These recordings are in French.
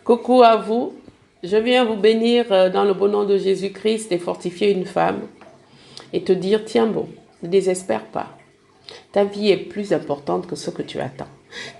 Coucou à vous. Je viens vous bénir dans le beau nom de Jésus-Christ et fortifier une femme et te dire, tiens bon, ne désespère pas. Ta vie est plus importante que ce que tu attends.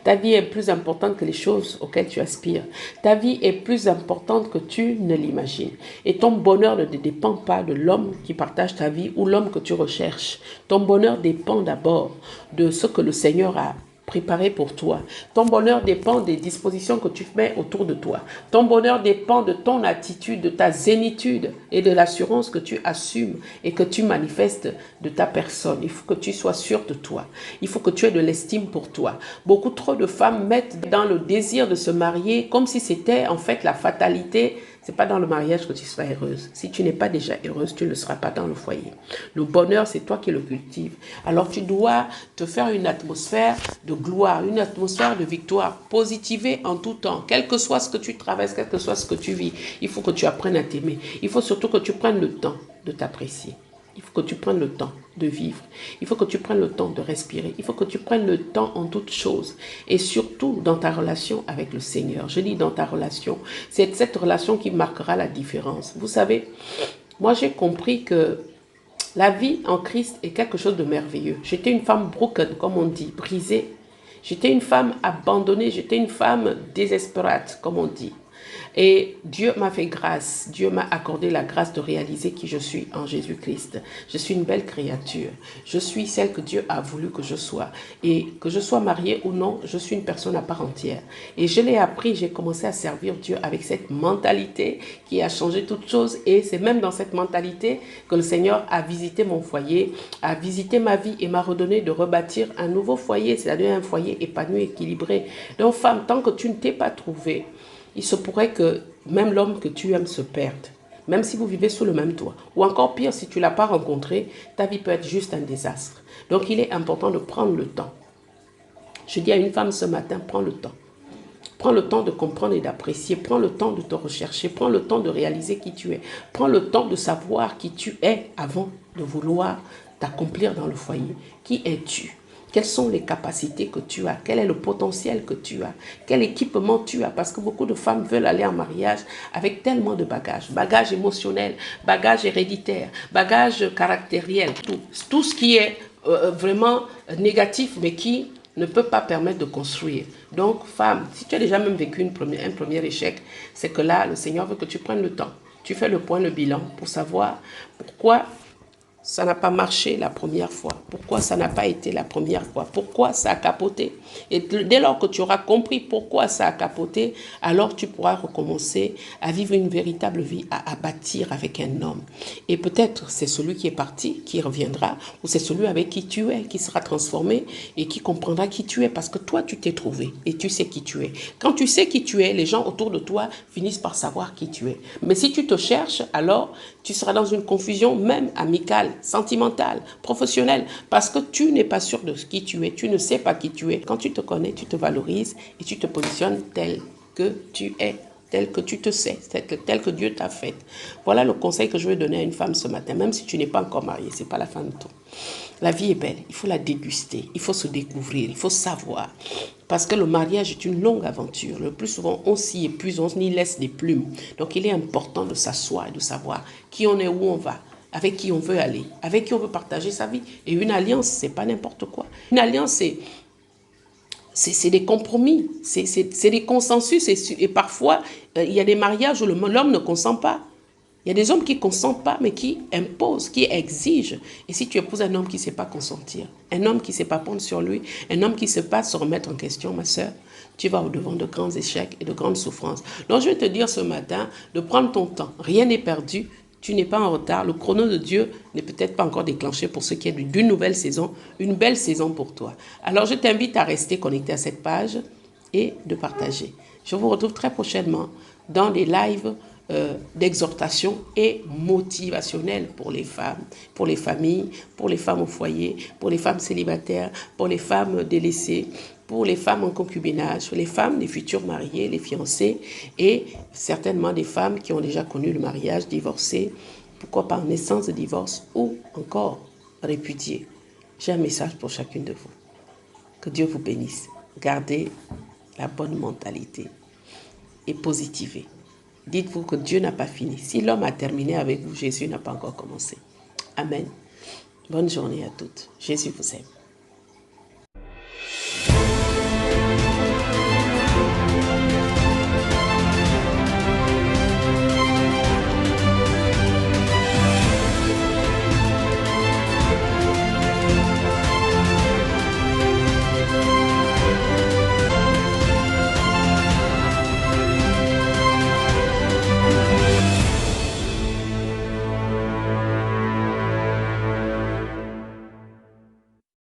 Ta vie est plus importante que les choses auxquelles tu aspires. Ta vie est plus importante que tu ne l'imagines. Et ton bonheur ne dépend pas de l'homme qui partage ta vie ou l'homme que tu recherches. Ton bonheur dépend d'abord de ce que le Seigneur a préparé pour toi. Ton bonheur dépend des dispositions que tu mets autour de toi. Ton bonheur dépend de ton attitude, de ta zénitude et de l'assurance que tu assumes et que tu manifestes de ta personne. Il faut que tu sois sûr de toi. Il faut que tu aies de l'estime pour toi. Beaucoup trop de femmes mettent dans le désir de se marier comme si c'était en fait la fatalité. C'est pas dans le mariage que tu seras heureuse. Si tu n'es pas déjà heureuse, tu ne seras pas dans le foyer. Le bonheur, c'est toi qui le cultives. Alors tu dois te faire une atmosphère de gloire, une atmosphère de victoire, positiver en tout temps, quel que soit ce que tu traverses, quel que soit ce que tu vis. Il faut que tu apprennes à t'aimer. Il faut surtout que tu prennes le temps de t'apprécier. Il faut que tu prennes le temps de vivre. Il faut que tu prennes le temps de respirer. Il faut que tu prennes le temps en toutes choses. Et surtout dans ta relation avec le Seigneur. Je dis dans ta relation. C'est cette relation qui marquera la différence. Vous savez, moi j'ai compris que la vie en Christ est quelque chose de merveilleux. J'étais une femme broken, comme on dit, brisée. J'étais une femme abandonnée. J'étais une femme désespérate, comme on dit. Et Dieu m'a fait grâce. Dieu m'a accordé la grâce de réaliser qui je suis en Jésus-Christ. Je suis une belle créature. Je suis celle que Dieu a voulu que je sois. Et que je sois mariée ou non, je suis une personne à part entière. Et je l'ai appris, j'ai commencé à servir Dieu avec cette mentalité qui a changé toutes choses. Et c'est même dans cette mentalité que le Seigneur a visité mon foyer, a visité ma vie et m'a redonné de rebâtir un nouveau foyer, c'est-à-dire un foyer épanoui, équilibré. Donc femme, tant que tu ne t'es pas trouvée, il se pourrait que même l'homme que tu aimes se perde, même si vous vivez sous le même toit. Ou encore pire, si tu ne l'as pas rencontré, ta vie peut être juste un désastre. Donc il est important de prendre le temps. Je dis à une femme ce matin, prends le temps. Prends le temps de comprendre et d'apprécier. Prends le temps de te rechercher. Prends le temps de réaliser qui tu es. Prends le temps de savoir qui tu es avant de vouloir t'accomplir dans le foyer. Qui es-tu? Quelles sont les capacités que tu as? Quel est le potentiel que tu as? Quel équipement tu as? Parce que beaucoup de femmes veulent aller en mariage avec tellement de bagages. Bagages émotionnels, bagages héréditaires, bagages caractériels. Tout ce qui est vraiment négatif, mais qui ne peut pas permettre de construire. Donc, femme, si tu as déjà même vécu un premier échec, c'est que là, le Seigneur veut que tu prennes le temps. Tu fais le point, le bilan pour savoir pourquoi ça n'a pas marché la première fois. Pourquoi ça n'a pas été la première fois? Pourquoi ça a capoté? Et dès lors que tu auras compris pourquoi ça a capoté, alors tu pourras recommencer à vivre une véritable vie, à bâtir avec un homme. Et peut-être c'est celui qui est parti, qui reviendra, ou c'est celui avec qui tu es, qui sera transformé et qui comprendra qui tu es, parce que toi, tu t'es trouvé et tu sais qui tu es. Quand tu sais qui tu es, les gens autour de toi finissent par savoir qui tu es. Mais si tu te cherches, alors tu seras dans une confusion même amicale, sentimentale, professionnelle, parce que tu n'es pas sûr de qui tu es, tu ne sais pas qui tu es. Quand tu te connais, tu te valorises et tu te positionnes tel que tu es, tel que tu te sais, tel que Dieu t'a fait. Voilà le conseil que je veux donner à une femme ce matin, même si tu n'es pas encore mariée, ce n'est pas la fin de tout. La vie est belle, il faut la déguster, il faut se découvrir, il faut savoir. Parce que le mariage est une longue aventure. Le plus souvent, on s'y épuise, on y laisse des plumes. Donc, il est important de s'asseoir et de savoir qui on est, où on va, avec qui on veut aller, avec qui on veut partager sa vie. Et une alliance, c'est pas n'importe quoi. Une alliance, c'est des compromis, c'est des consensus. Et parfois, il y a des mariages où l'homme ne consent pas. Il y a des hommes qui ne consentent pas, mais qui imposent, qui exigent. Et si tu épouses un homme qui ne sait pas consentir, un homme qui ne sait pas prendre sur lui, un homme qui ne sait pas se remettre en question, ma sœur, tu vas au-devant de grands échecs et de grandes souffrances. Donc, je vais te dire ce matin de prendre ton temps. Rien n'est perdu. Tu n'es pas en retard. Le chrono de Dieu n'est peut-être pas encore déclenché pour ce qui est d'une nouvelle saison, une belle saison pour toi. Alors, je t'invite à rester connecté à cette page et de partager. Je vous retrouve très prochainement dans des lives d'exhortation et motivationnelle pour les femmes, pour les familles, pour les femmes au foyer, pour les femmes célibataires, pour les femmes délaissées, pour les femmes en concubinage, les femmes, les futures mariées, les fiancées et certainement des femmes qui ont déjà connu le mariage, divorcées, pourquoi par naissance de divorce ou encore répudiées. J'ai un message pour chacune de vous. Que Dieu vous bénisse. Gardez la bonne mentalité. et positivez. Dites-vous que Dieu n'a pas fini. Si l'homme a terminé avec vous, Jésus n'a pas encore commencé. Amen. Bonne journée à toutes. Jésus vous aime.